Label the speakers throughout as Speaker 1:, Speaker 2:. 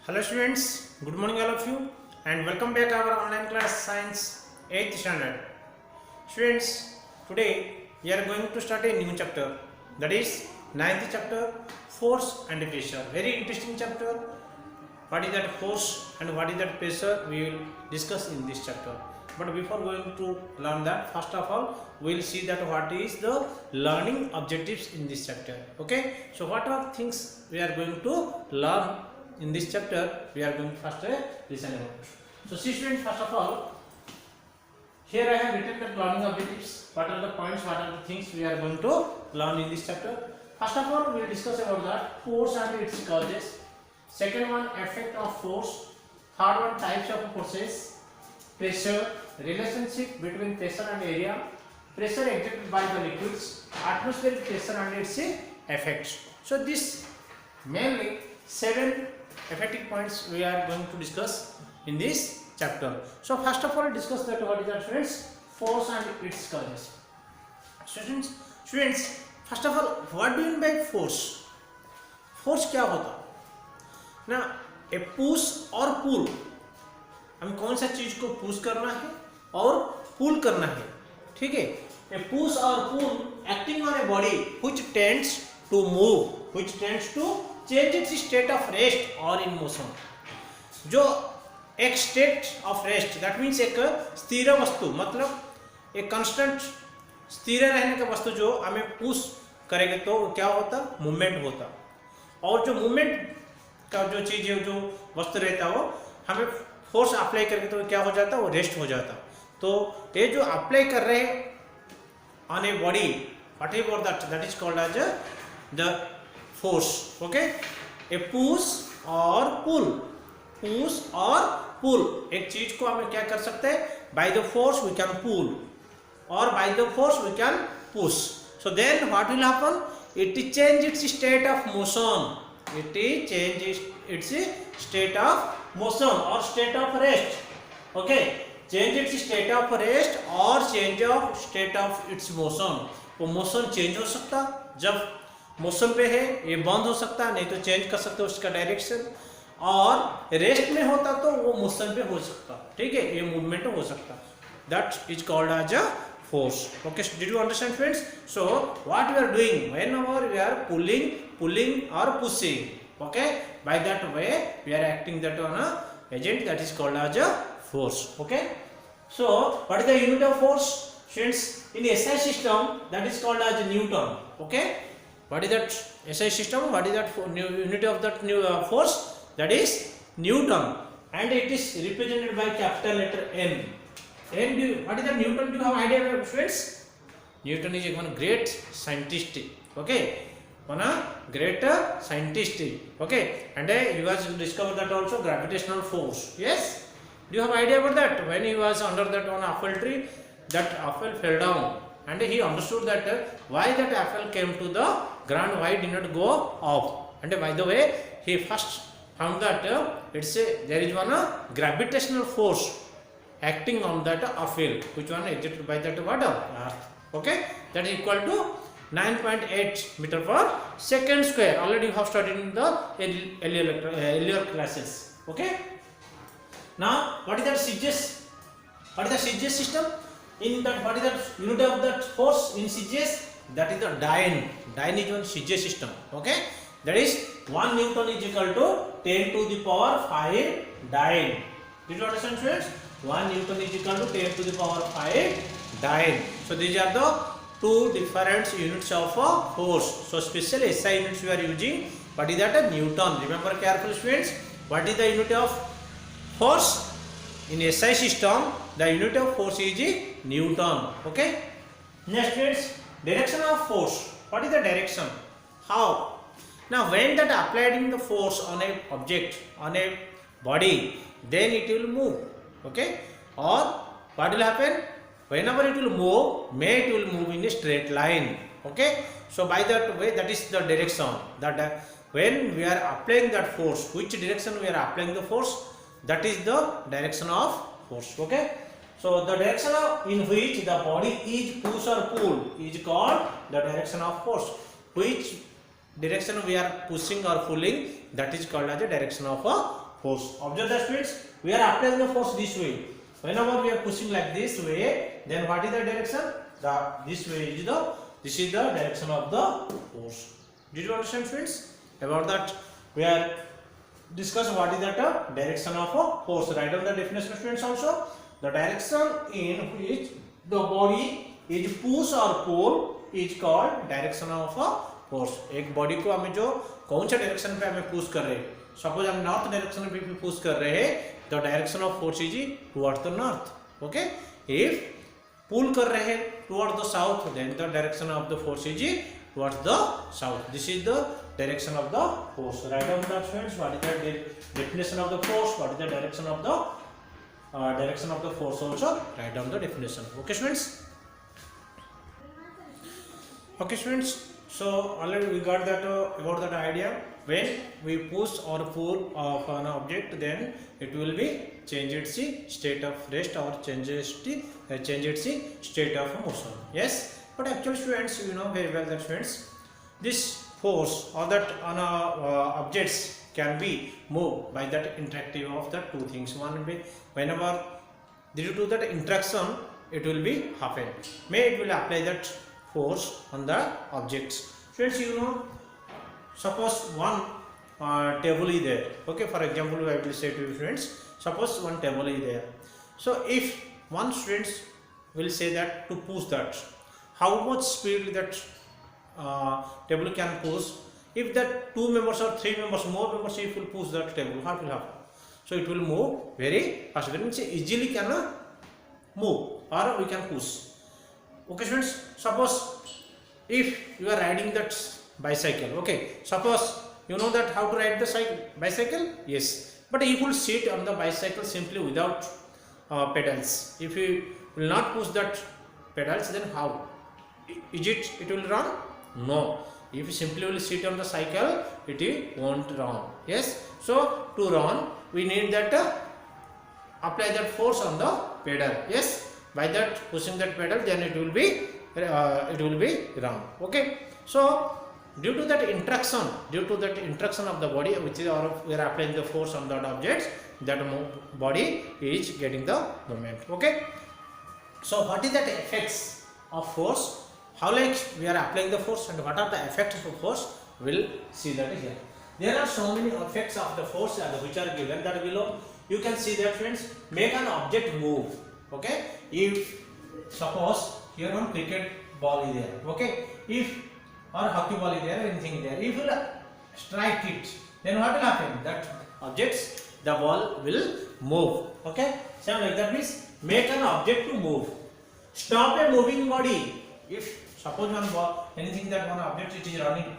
Speaker 1: Hello students, good morning all of you and welcome back to our online class Science 8th standard. Students, today we are going to start a new chapter, that is 9th chapter, Force and Pressure. Very interesting chapter. What is that force and what is that pressure we will discuss in this chapter. But before going to learn that, first of all we will see that what is the learning objectives in this chapter. Okay, so what are things we are going to learn in this chapter, we are going to first listen about. So see students, first of all, here I have written the learning objectives. What are the points, what are the things we are going to learn in this chapter. First of all, we will discuss about that force and its causes. Second one, effect of force. Third one, types of forces. Pressure, relationship between pressure and area. Pressure exerted by the liquids. Atmospheric pressure and its effects. So this mainly 7 effective points we are going to discuss in this chapter. So first of all, discuss that what is that students, force and its causes. Students, first of all, what do you mean by force? Force क्या होता ना, ए push और पुल, हमें कौन सा चीज को push करना है और पुल करना है, ठीक है. ए पुश और pull acting on a body which tends to move, which tends to change its state of rest और इन मोशन. जो एक state of rest, that means एक स्थिर वस्तु, मतलब एक कांस्टेंट स्थिर रहने का वस्तु जो हमें पुश करेंगे तो क्या होता, मूवमेंट होता. और जो मूवमेंट का जो चीज है, जो वस्तु रहता है, वो हमें फोर्स अप्लाई करके तो क्या हो जाता, वो रेस्ट हो जाता. तो ये जो अप्लाई कर रहे on a body, whatever that is called as the force. Okay, a push और पुल, पुश और पुल, एक चीज को हमें क्या कर सकते हैं, by the force we can pull और by the force we can push. So then what will happen, it change its state of motion, it is change its state of motion or state of rest. Okay, change its state of rest or change of state of its motion. वो motion change हो सकता, जब motion पे है ये बंद हो सकता, नहीं तो चेंज कर सकते उसका डायरेक्शन, और रेस्ट में होता तो वो मोशन पे हो सकता, ठीक है, ये मूवमेंट हो सकता. That is called as a force. Okay, so did you understand friends? So what we are doing whenever we are pulling or pushing, okay, by that way we are acting that on a agent, that is called as a force. Okay, so what is the unit of force students? In the SI system, that is called as Newton. Okay, what is that SI system, what is that unit of that new force, that is Newton, and it is represented by capital letter N. And what is the Newton? Do you have idea about students? Newton is one great scientist. Okay, one great scientist. Okay, and he was discovered that also gravitational force. Yes, do you have idea about that? When he was under that one apple tree, that apple fell down, and he understood that why that apple came to the ground, why did not go up. And by the way, he first found that there is one gravitational force acting on that apple, which one exerted by that what earth. Okay, that is equal to 9.8 meter per second square. Already you have studied in the earlier classes. Okay, now what is that CGS? What is the CGS system? In that, what is that unit of that force in CGS? That is the dyne. Dyne is one CGS system. Okay, that is 1 Newton is equal to 10 to the power 5 dyne. Did you understand students? 1 Newton is equal to 10 to the power 5 dyne. So these are the two different units of force. So special SI units we are using. What is that? A Newton. Remember carefully students, what is the unit of force in SI system? The unit of force is Newton. Okay, next students, direction of force. What is the direction? How? Now when that applied in the force on a object, on a body, then it will move. Okay, or what will happen, whenever it will move, it will move in a straight line. Okay, so by that way, that is the direction, that when we are applying that force, which direction we are applying the force, that is the direction of force. Okay, so the direction in which the body is push or pull is called the direction of force. Which direction we are pushing or pulling, that is called as a direction of a force. Observe the students, we are applying the force this way. Whenever we are pushing like this way, then what is the direction? This way is this is the direction of the force. Did you understand, students? About that, we are discuss what is that direction of a force. Write down the definition, students. Also, the direction in which the body is push or pull is called direction of a force. एक body को हमें जो कौन सा direction पे हमें push कर रहे हैं, सपोज हम नॉर्थ डायरेक्शन पे पुश कर रहे हैं, the direction of force is towards the north. Okay, if pull कर रहे हैं towards the south, then the direction of the force is towards the south. This is the direction of the force. Write down the students, what is the definition of the force, what is the direction of the force. Also write down the definition. Okay, students. Okay, students, so already we got that about that idea. When we push or pull of an object, then it will be change its state of rest or change its state of motion. Yes, but actually, students, you know very well that, students, this force or that on objects can be moved by that interactive of the two things. One will be whenever due to that interaction it will be happen. May it will apply that force on the objects. Friends, you know, suppose one table is there. Okay, for example, I will say to you, friends, suppose one table is there. So if one students will say that to push that, how much speed that table can push? If that 2 members or 3 members, more members, if will push that table, what will happen? So it will move very fast. That means easily can move or we can push. Okay, students, suppose if you are riding that bicycle. Okay, suppose you know that how to ride the bicycle. Yes, but you will sit on the bicycle simply without pedals. If you will not push that pedals, then how is it will run? No. If you simply will sit on the cycle, it won't run. Yes, so to run we need that apply that force on the pedal. Yes, by that pushing that pedal, then it will be run. Okay, so due to that interaction of the body, which is we are applying the force on that objects, that body is getting the movement. Okay, so what is that effects of force? How like we are applying the force and what are the effects of force? We'll see that here. There are so many effects of the force which are given that below. You can see that, friends. Make an object move. Okay, if suppose here one cricket ball is there. Okay, if or hockey ball is there, anything there. If you strike it, then what will happen? That objects, the ball will move. Okay, same like that means make an object to move. Stop a moving body. If suppose one ball, anything that one object it is running,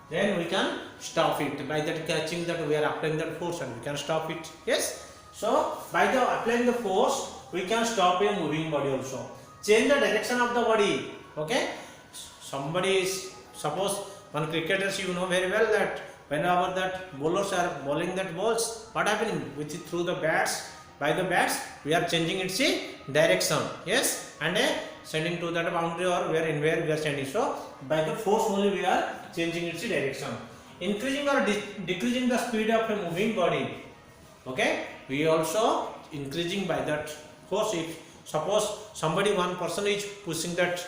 Speaker 1: then we can stop it by that catching that we are applying that force and we can stop it. Yes, so by the applying the force we can stop a moving body also. Change the direction of the body. Okay, somebody is, suppose one cricketers, you know very well that whenever that bowlers are bowling that balls, what happening with it through the bats, by the bats we are changing its direction. Yes, and sending to that boundary or where we are sending. So by the force only we are changing its direction. Increasing or decreasing the speed of a moving body. Okay, we also increasing by that force. If suppose somebody, one person is pushing that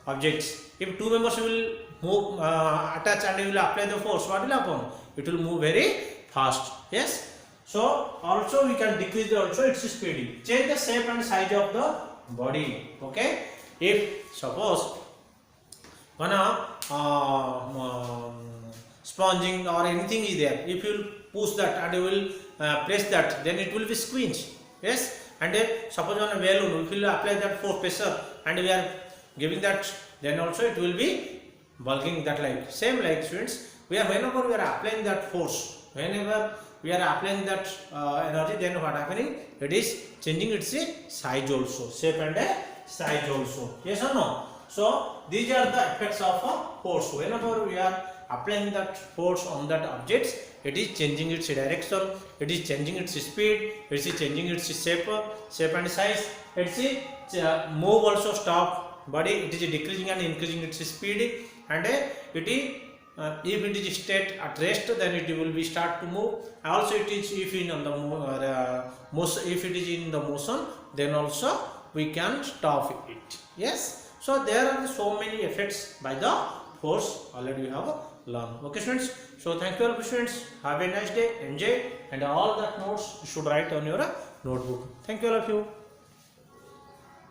Speaker 1: objects, if 2 members will move attach and will apply the force, what will happen? It will move very fast. Yes, so also we can decrease also its speed. Change the shape and size of the body. Okay, if suppose one sponging or anything is there, if you push that and you will press that, then it will be squeezed. Yes, and suppose on a balloon, if you apply that force pressure and we are giving that, then also it will be bulking that like. Same like, students, whenever we are applying that force, whenever we are applying that energy, then what happening? It is changing its size also, shape and size also. Yes or no? So these are the effects of a force. Whenever we are applying that force on that objects, it is changing its direction, it is changing its speed, it is changing its shape and size. It is move also, stop body, it is decreasing and increasing its speed, and it is if it is state at rest, then it will be start to move. Also it is if in on the motion, if it is in the motion, then also we can stop it. Yes, so there are so many effects by the force already we have learned. Okay students, so thank you all students, have a nice day, enjoy, and all that notes you should write on your notebook. Thank you all of you.